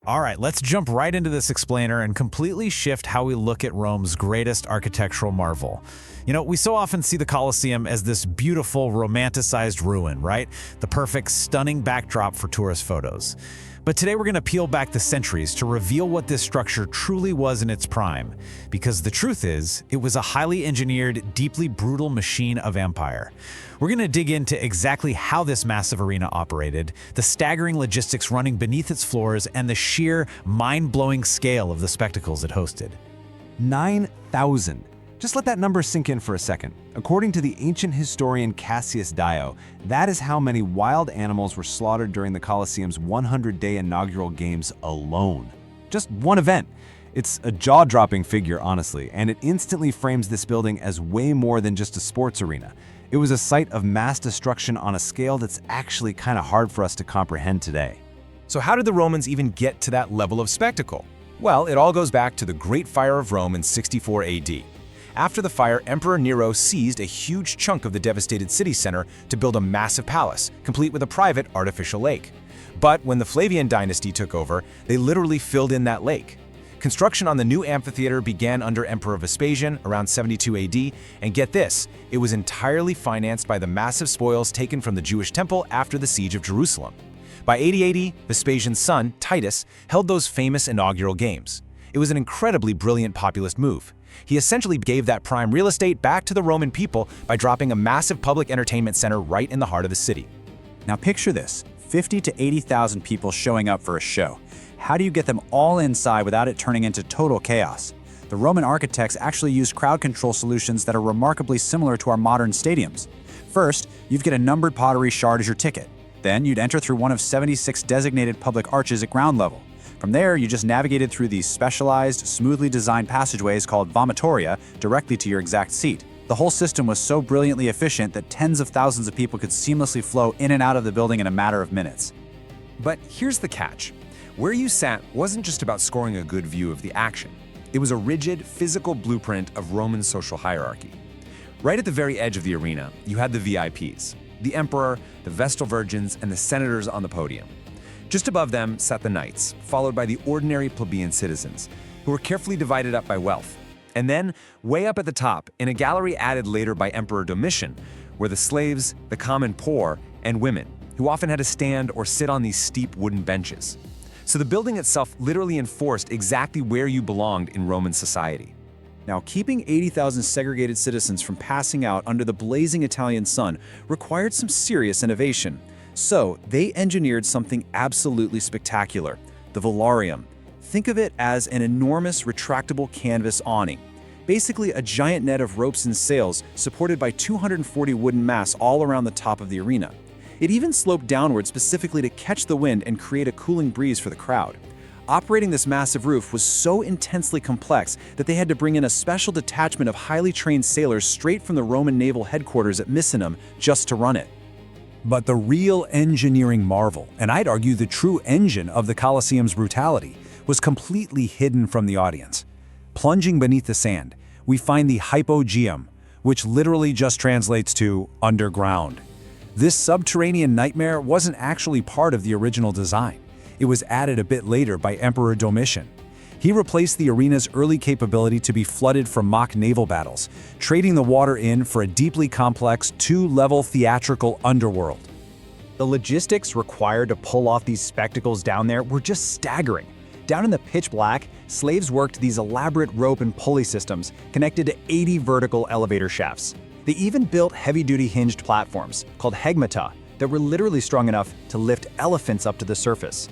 All right, let's jump right into this explainer and completely shift how we look at Rome's greatest architectural marvel. We so often see the Colosseum as this beautiful, romanticized ruin, right? The perfect, stunning backdrop for tourist photos. But today we're going to peel back the centuries to reveal what this structure truly was in its prime. Because the truth is, it was a highly engineered, deeply brutal machine of empire. We're going to dig into exactly how this massive arena operated, the staggering logistics running beneath its floors, and the sheer, mind-blowing scale of the spectacles it hosted. 9,000. Just let that number sink in for a second. According to the ancient historian Cassius Dio, that is how many wild animals were slaughtered during the Colosseum's 100-day inaugural games alone. Just one event. It's a jaw-dropping figure, honestly, and it instantly frames this building as way more than just a sports arena. It was a site of mass destruction on a scale that's actually kind of hard for us to comprehend today. So how did the Romans even get to that level of spectacle? Well, it all goes back to the Great Fire of Rome in 64 AD. After the fire, Emperor Nero seized a huge chunk of the devastated city center to build a massive palace, complete with a private artificial lake. But when the Flavian dynasty took over, they literally filled in that lake. Construction on the new amphitheater began under Emperor Vespasian around 72 AD, and get this, it was entirely financed by the massive spoils taken from the Jewish temple after the siege of Jerusalem. By 80 AD, Vespasian's son, Titus, held those famous inaugural games. It was an incredibly brilliant populist move. He essentially gave that prime real estate back to the Roman people by dropping a massive public entertainment center right in the heart of the city. Now picture this, 50 to 80,000 people showing up for a show. How do you get them all inside without it turning into total chaos? The Roman architects actually used crowd control solutions that are remarkably similar to our modern stadiums. First, you'd get a numbered pottery shard as your ticket. Then you'd enter through one of 76 designated public arches at ground level. From there, you just navigated through these specialized, smoothly designed passageways called vomitoria directly to your exact seat. The whole system was so brilliantly efficient that tens of thousands of people could seamlessly flow in and out of the building in a matter of minutes. But here's the catch. Where you sat wasn't just about scoring a good view of the action. It was a rigid, physical blueprint of Roman social hierarchy. Right at the very edge of the arena, you had the VIPs, the emperor, the Vestal Virgins, and the senators on the podium. Just above them sat the knights, followed by the ordinary plebeian citizens, who were carefully divided up by wealth. And then, way up at the top, in a gallery added later by Emperor Domitian, were the slaves, the common poor, and women, who often had to stand or sit on these steep wooden benches. So the building itself literally enforced exactly where you belonged in Roman society. Now, keeping 80,000 segregated citizens from passing out under the blazing Italian sun required some serious innovation. So, they engineered something absolutely spectacular, the velarium. Think of it as an enormous retractable canvas awning. Basically a giant net of ropes and sails supported by 240 wooden masts all around the top of the arena. It even sloped downward specifically to catch the wind and create a cooling breeze for the crowd. Operating this massive roof was so intensely complex that they had to bring in a special detachment of highly trained sailors straight from the Roman naval headquarters at Misenum just to run it. But the real engineering marvel, and I'd argue the true engine of the Colosseum's brutality, was completely hidden from the audience. Plunging beneath the sand, we find the hypogeum, which literally just translates to underground. This subterranean nightmare wasn't actually part of the original design. It was added a bit later by Emperor Domitian. He replaced the arena's early capability to be flooded from mock naval battles, trading the water in for a deeply complex two-level theatrical underworld. The logistics required to pull off these spectacles down there were just staggering. Down in the pitch black, slaves worked these elaborate rope and pulley systems connected to 80 vertical elevator shafts. They even built heavy-duty hinged platforms, called hegmata, that were literally strong enough to lift elephants up to the surface.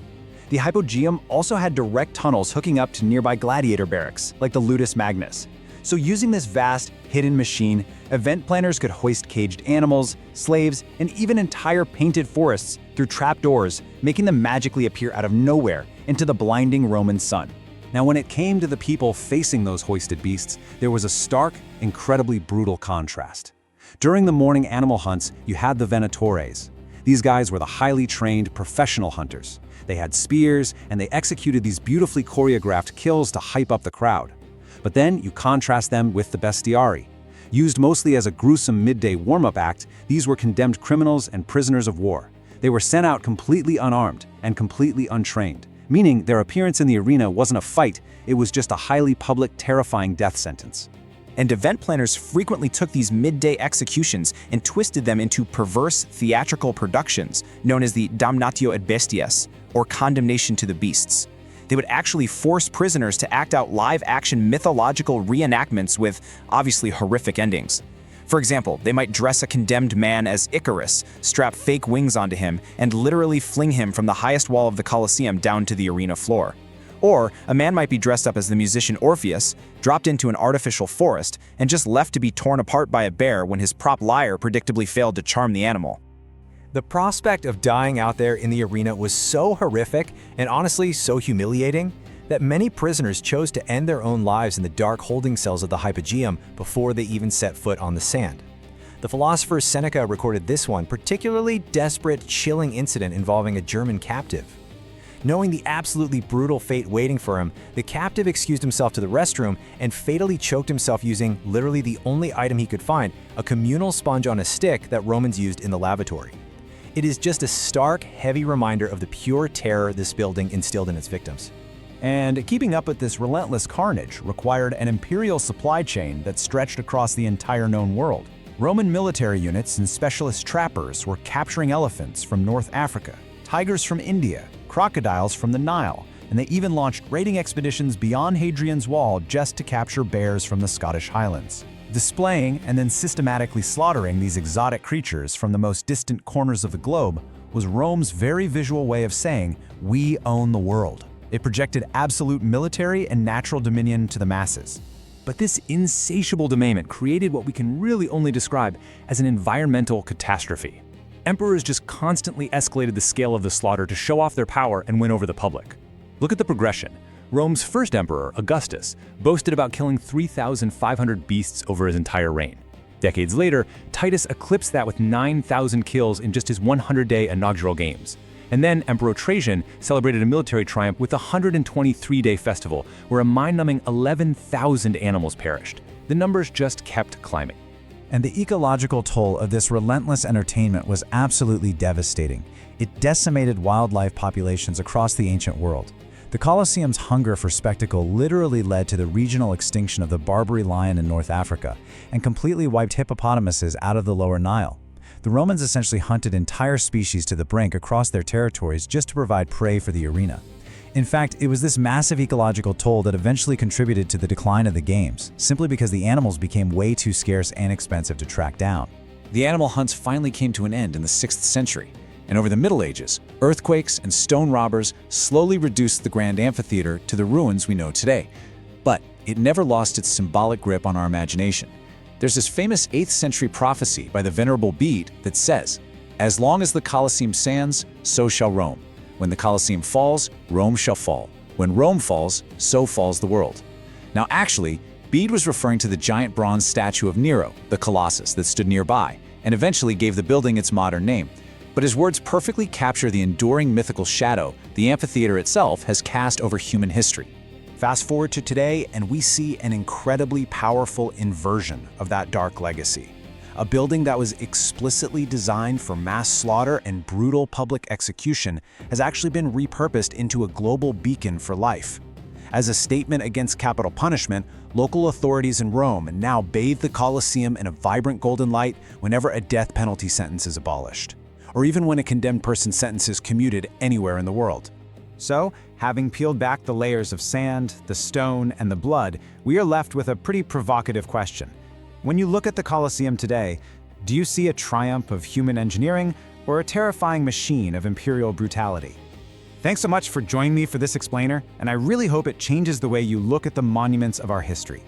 The hypogeum also had direct tunnels hooking up to nearby gladiator barracks, like the Ludus Magnus. So using this vast, hidden machine, event planners could hoist caged animals, slaves, and even entire painted forests through trapdoors, making them magically appear out of nowhere into the blinding Roman sun. Now, when it came to the people facing those hoisted beasts, there was a stark, incredibly brutal contrast. During the morning animal hunts, you had the venatores. These guys were the highly trained professional hunters. They had spears, and they executed these beautifully choreographed kills to hype up the crowd. But then you contrast them with the bestiari. Used mostly as a gruesome midday warm-up act, these were condemned criminals and prisoners of war. They were sent out completely unarmed and completely untrained, meaning their appearance in the arena wasn't a fight, it was just a highly public, terrifying death sentence. And event planners frequently took these midday executions and twisted them into perverse theatrical productions known as the damnatio ad bestias, or condemnation to the beasts. They would actually force prisoners to act out live-action mythological reenactments with obviously horrific endings. For example, they might dress a condemned man as Icarus, strap fake wings onto him, and literally fling him from the highest wall of the Colosseum down to the arena floor. Or a man might be dressed up as the musician Orpheus, dropped into an artificial forest, and just left to be torn apart by a bear when his prop lyre predictably failed to charm the animal. The prospect of dying out there in the arena was so horrific and honestly so humiliating that many prisoners chose to end their own lives in the dark holding cells of the hypogeum before they even set foot on the sand. The philosopher Seneca recorded this one particularly desperate, chilling incident involving a German captive. Knowing the absolutely brutal fate waiting for him, the captive excused himself to the restroom and fatally choked himself using literally the only item he could find, a communal sponge on a stick that Romans used in the lavatory. It is just a stark, heavy reminder of the pure terror this building instilled in its victims. And keeping up with this relentless carnage required an imperial supply chain that stretched across the entire known world. Roman military units and specialist trappers were capturing elephants from North Africa, tigers from India, crocodiles from the Nile, and they even launched raiding expeditions beyond Hadrian's Wall just to capture bears from the Scottish Highlands. Displaying and then systematically slaughtering these exotic creatures from the most distant corners of the globe was Rome's very visual way of saying, "We own the world." It projected absolute military and natural dominion to the masses. But this insatiable domain created what we can really only describe as an environmental catastrophe. Emperors just constantly escalated the scale of the slaughter to show off their power and win over the public. Look at the progression. Rome's first emperor, Augustus, boasted about killing 3,500 beasts over his entire reign. Decades later, Titus eclipsed that with 9,000 kills in just his 100-day inaugural games. And then Emperor Trajan celebrated a military triumph with a 123-day festival where a mind-numbing 11,000 animals perished. The numbers just kept climbing. And the ecological toll of this relentless entertainment was absolutely devastating. It decimated wildlife populations across the ancient world. The Colosseum's hunger for spectacle literally led to the regional extinction of the Barbary lion in North Africa and completely wiped hippopotamuses out of the lower Nile. The Romans essentially hunted entire species to the brink across their territories just to provide prey for the arena. In fact, it was this massive ecological toll that eventually contributed to the decline of the games, simply because the animals became way too scarce and expensive to track down. The animal hunts finally came to an end in the 6th century, and over the Middle Ages, earthquakes and stone robbers slowly reduced the grand amphitheater to the ruins we know today. But it never lost its symbolic grip on our imagination. There's this famous 8th century prophecy by the Venerable Bede that says, "As long as the Colosseum stands, so shall Rome. When the Colosseum falls, Rome shall fall. When Rome falls, so falls the world." Now actually, Bede was referring to the giant bronze statue of Nero, the Colossus, that stood nearby, and eventually gave the building its modern name. But his words perfectly capture the enduring mythical shadow the amphitheater itself has cast over human history. Fast forward to today, and we see an incredibly powerful inversion of that dark legacy. A building that was explicitly designed for mass slaughter and brutal public execution has actually been repurposed into a global beacon for life. As a statement against capital punishment, local authorities in Rome now bathe the Colosseum in a vibrant golden light whenever a death penalty sentence is abolished, or even when a condemned person's sentence is commuted anywhere in the world. So, having peeled back the layers of sand, the stone, and the blood, we are left with a pretty provocative question. When you look at the Colosseum today, do you see a triumph of human engineering or a terrifying machine of imperial brutality? Thanks so much for joining me for this explainer, and I really hope it changes the way you look at the monuments of our history.